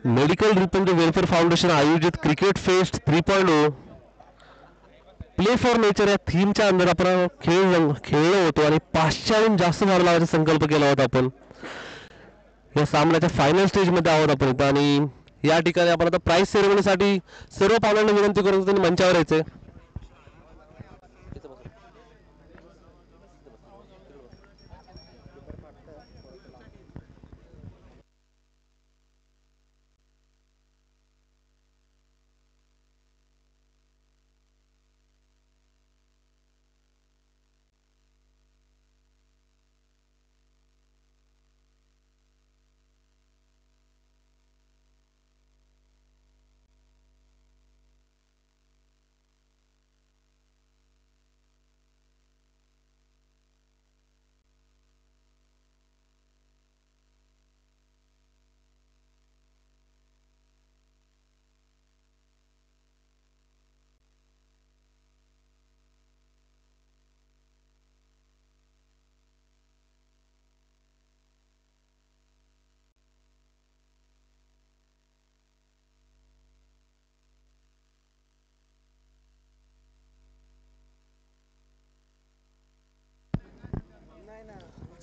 Medical Ripon welfare foundation आयोजित cricket fest 3.0 play for nature या थीमच्या अंदर आपण खेळलो होतो आणि 500हून जास्त झाड लावायचा संकल्प केला होता आपण. या सामन्याच्या फायनल स्टेजमध्ये आहोत आपण इथं आणि या ठिकाणी आपण आता प्राइज सेरेमनीसाठी सर्व पाहुण्यांना विनंती करतो त्यांनी मंचावर यायचे.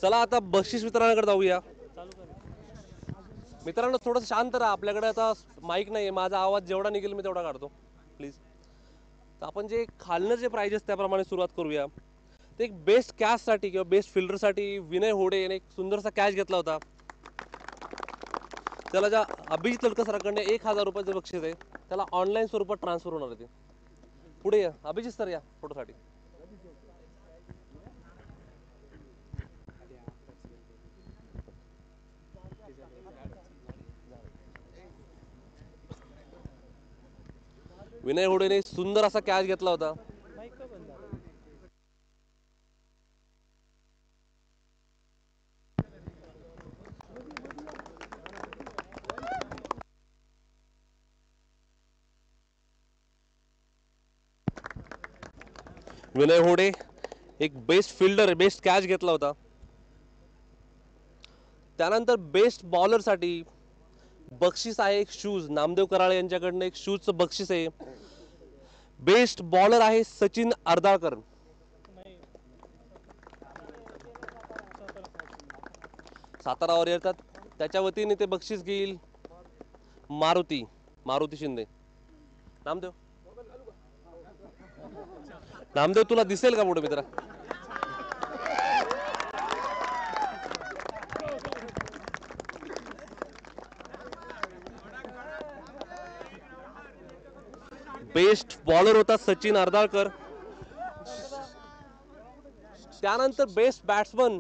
चला आता बक्षीस वितरणाकडे जाऊया. मित्रांनो थोडंसं शांत राहा. आपल्याकडे आता माईक नाही, माझा आवाज जेवढा निघेल मी तेवढा काढतो प्लीज. तर आपण जे खालनं जे प्राइजेस त्याप्रमाणे सुरुवात करूया. ते एक बेस्ट कॅचसाठी किंवा बेस्ट फिल्डरसाठी विनय होडे याने एक सुंदरसा कॅच घेतला होता. त्याला ज्या अभिजित लटकर सरांकडे 1000 रुपयाचं बक्षीस आहे, त्याला ऑनलाईन स्वरूपात ट्रान्सफर होणार आहे. पुढे या अभिजित सर, या फोटोसाठी. विनय होडेने सुंदर असा कॅच घेतला होता. विनय होडे एक बेस्ट फिल्डर, बेस्ट कॅच घेतला होता. त्यानंतर बेस्ट बॉलरसाठी बक्षीस आहे एक शूज. नामदेव कराळे यांच्याकडनं एक शूजचं बक्षीस आहे. बेस्ट बॉलर आहे सचिन अर्दाळकर. सातारा वॉरियर्स त्याच्या वतीने ते बक्षीस घेईल मारुती शिंदे. नामदेव तुला दिसेल का पुढे मित्रा? बेस्ट बॉलर होता सचिन अर्दाळकर. त्यानंतर बेस्ट बॅट्समन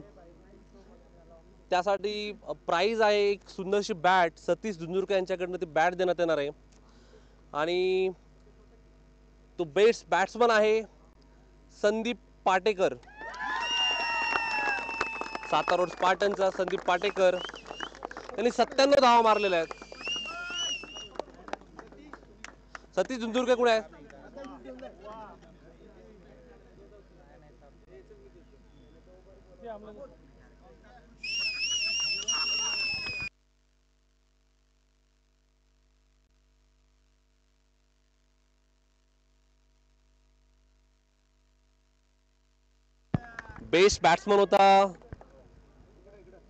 त्यासाठी प्राइज आहे एक सुंदरशी बॅट. सतीश झुंझुरकर यांच्याकडनं ती बॅट देण्यात येणार आहे. आणि तो बेस्ट बॅट्समन आहे संदीप पाटेकर. सातारा स्पार्टनचा संदीप पाटेकर त्यांनी 97 धावा मारलेल्या आहेत. सतीश झुंझुरकर कुठे आहे? बेस्ट बॅट्समन होता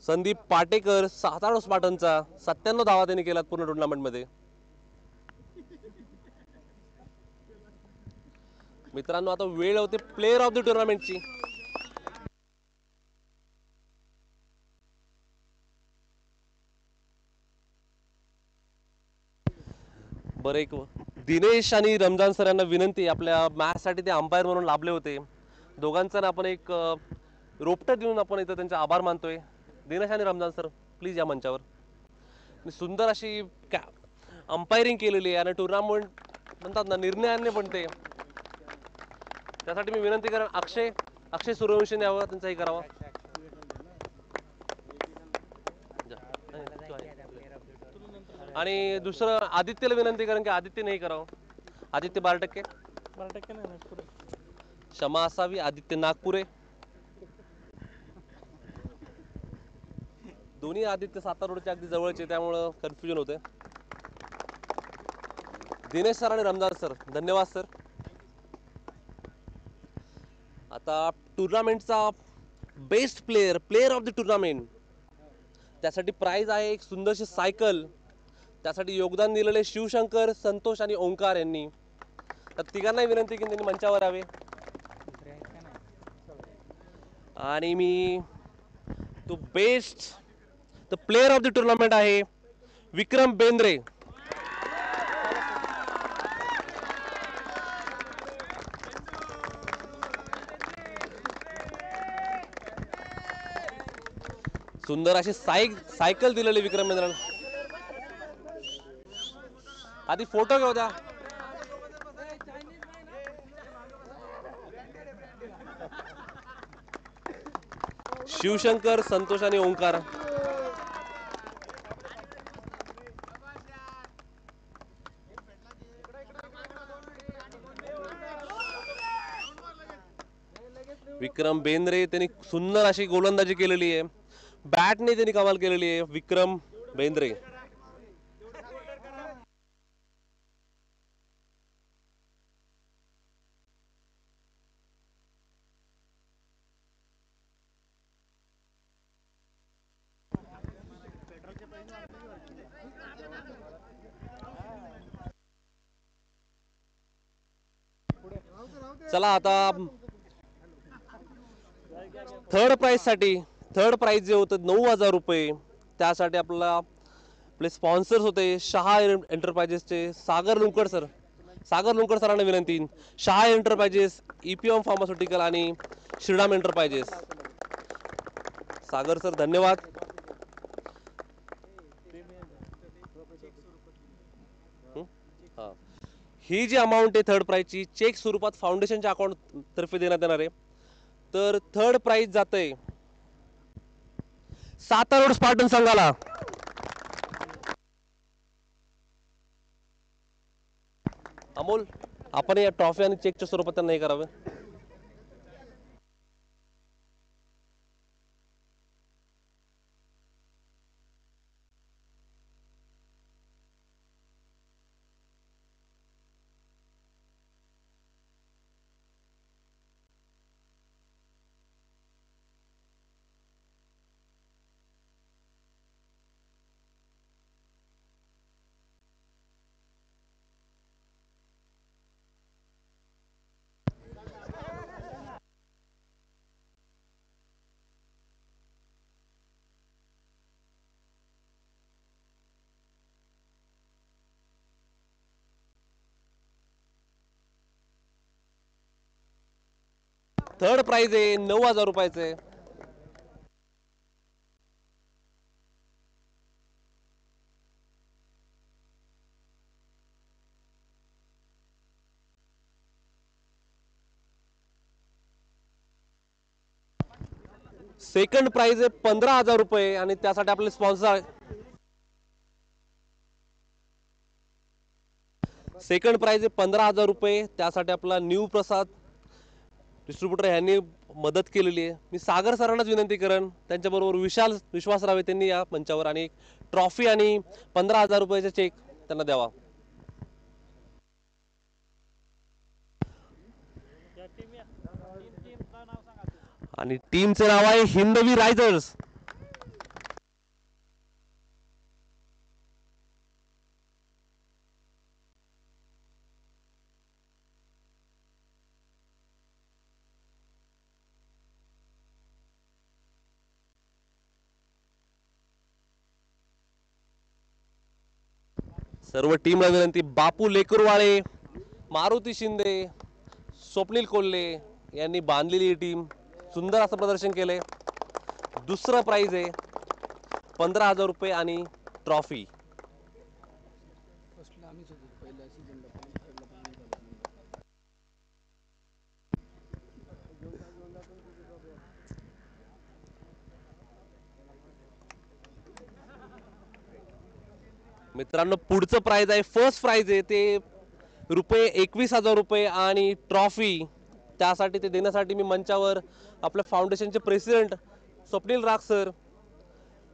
संदीप पाटेकर सातारा स्पार्टनचा. 97 धावा त्यांनी केल्यात पूर्ण टुर्नामेंटमध्ये. मित्रांनो आता वेळ होते प्लेयर ऑफ द टुर्नामेंटची. बरं, एक दिनेश आणि रमजान सर यांना विनंती, आपल्या मॅचसाठी ते अंपायर म्हणून लाभले होते. दोघांचा आपण एक रोपटं देऊन आपण इथं त्यांचे आभार मानतोय. दिनेश आणि रमजान सर प्लीज या मंचावर. सुंदर अशी अंपायरिंग केलेली आहे आणि टुर्नामेंट म्हणतात ना निर्णयाने पण ते. त्यासाठी मी विनंती करेन अक्षय सूर्यवंशीने यावं, त्यांचा हे करावा. आणि दुसरं आदित्यला विनंती करेन की आदित्यने हे करावं. आदित्य 12% नाही, क्षमा असावी. आदित्य नागपुरे. दोन्ही आदित्य सातारा रोडच्या अगदी जवळचे, त्यामुळं कन्फ्युजन होते. दिनेश सर आणि रमदान सर, धन्यवाद सर. आता टुर्नामेंटचा best player of the tournament, त्यासाठी प्राइज आहे एक सुंदरशी सायकल. त्यासाठी योगदान दिलेले शिवशंकर, संतोष आणि ओंकार यांनी. तर तिघांनाही विनंती की त्यांनी मंचावर यावे. आणि मी तो the player of the tournament आहे विक्रम बेंद्रे. सुंदर अशी सायकल दिलेली विक्रम बेंद्रेला. आधी फोटो घेऊ द्या. शिवशंकर, संतोष आणि ओंकार. विक्रम बेंद्रे त्यांनी सुंदर अशी गोलंदाजी केलेली आहे. बॅटने त्यांनी कमाल केलेली आहे विक्रम बेंद्रे. चला आता थर्ड प्राइज जे होतं 9,000 रुपये, त्यासाठी आपले स्पॉन्सर्स होते शहा एंटरप्राइजेसचे सागर लुंकड सरांना विनंती. शहा एंटरप्राइजेस, ईपीएम फार्मास्युटिकल आणि श्रीराम एंटरप्राइजेस. सागर सर धन्यवाद. ही जी अमाऊंट आहे थर्ड प्राइजची चेक स्वरूपात फाउंडेशनच्या अकाउंट तर्फे देण्यात येणार आहे. तर थर्ड प्राइज जाते सातारा रोड स्पार्टन संघाला. अमोल, आपण या ट्रॉफी आणि चेकच्या स्वरूपात त्यांना हे करावे. थर्ड प्राइज आहे 9,000 रुपयाचे. सेकंड प्राइज आहे 15,000 रुपये आणि त्यासाठी आपले स्पॉन्सर. सेकंड प्राइज आहे 15,000 रुपये, त्यासाठी आपला न्यू प्रसाद डिस्ट्रीब्युटर यांनी मदत केलेली आहे. मी सागर सरांनाच विनंती करेन, त्यांच्याबरोबर विशाल विश्वासराव त्यांनी या मंचावर आणि ट्रॉफी आणि 15,000 रुपयाचा चेक त्यांना द्यावा. आणि टीमचे नाव आहे हिंदवी रायडर्स. सर्व टीमला विनंती. बापू लेकरवाळे, मारुती शिंदे, स्वप्नील कोल्हे यांनी बांधलेली ही टीम सुंदर असं प्रदर्शन केलंय. दुसरं प्राइज आहे 15,000 रुपये आणि ट्रॉफी. मित्रांनो, पुढचं प्राइज आहे, फर्स्ट प्राइज आहे ते रुपये 21,000 रुपये आणि ट्रॉफी. त्यासाठी ते देण्यासाठी मी मंचावर आपल्या फाउंडेशनचे प्रेसिडेंट स्वप्नील राग सर,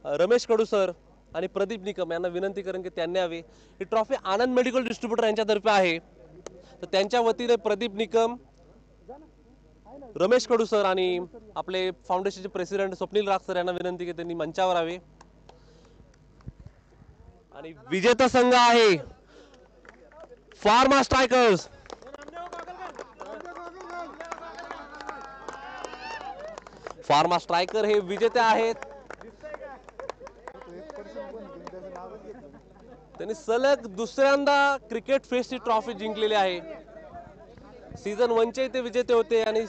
रमेश कडू सर आणि प्रदीप निकम यांना विनंती करेन की त्यांनी यावे. ही ट्रॉफी आनंद मेडिकल डिस्ट्रीब्युटर यांच्यातर्फे आहे. तर त्यांच्या वतीने प्रदीप निकम, रमेश कडू सर आणि आपले फाउंडेशनचे प्रेसिडेंट स्वप्नील राग सर यांना विनंती की त्यांनी मंचावर यावे. आणि विजेता संघ आहे फार्मा स्ट्रायकर्स. फार्मा स्ट्रायकर हे विजेते आहेत. त्यांनी सलग दुसऱ्यांदा क्रिकेट फेस्टची ट्रॉफी जिंकलेली आहे. सीझन 1 चे ते विजेते होते आणि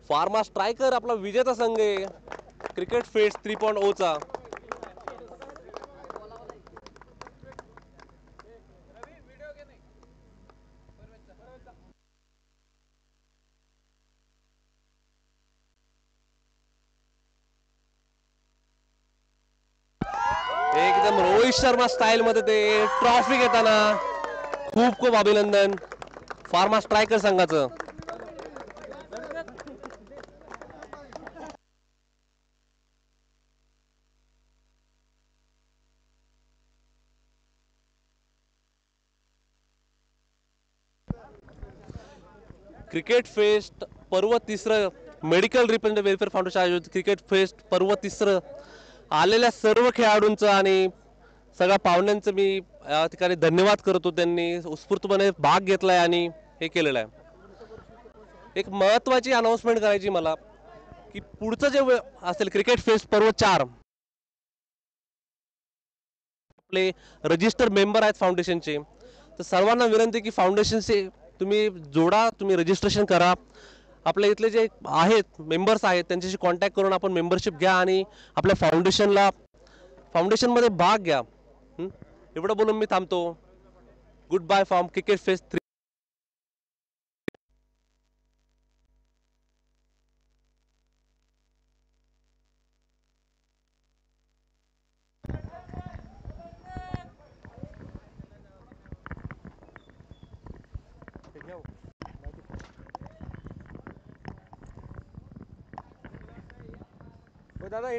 फार्मा स्ट्रायकर आपला विजेता संघ आहे क्रिकेट फेस्ट 3.0 चा. एकदम रोहित शर्मा स्टाईल मध्ये ते ट्रॉफी घेताना खूप खूप अभिनंदन फार्मा स्ट्रायकर संघाचं. क्रिकेट फेस्ट पर्व 3 मेडिकल रिप्रेझेंटेटिव्ह वेलफेअर फाउंडेशन आयोजित क्रिकेट फेस्ट पर्व 3 आलेल्या सर्व खेळाडूंचं आणि सगळ्या पाहुण्यांचं मी या ठिकाणी धन्यवाद करतो. त्यांनी उत्स्फूर्तपणे भाग घेतलाय आणि हे केलेलं आहे. एक महत्त्वाची अनाउन्समेंट करायची मला की पुढचं जे असेल क्रिकेट फेस्ट पर्व 4 आपले रजिस्टर मेंबर आहेत फाउंडेशनचे. तर सर्वांना विनंती की फाउंडेशनचे तुम्ही जोडा, तुम्ही रजिस्ट्रेशन करा. आपल्या इथले जे आहेत मेंबर्स आहेत त्यांच्याशी कॉन्टॅक्ट करून आपण मेंबरशिप घ्या आणि आपल्या फाउंडेशनमध्ये भाग घ्या. एवढं बोलून मी थांबतो. Good bye from cricket fest 3. दादा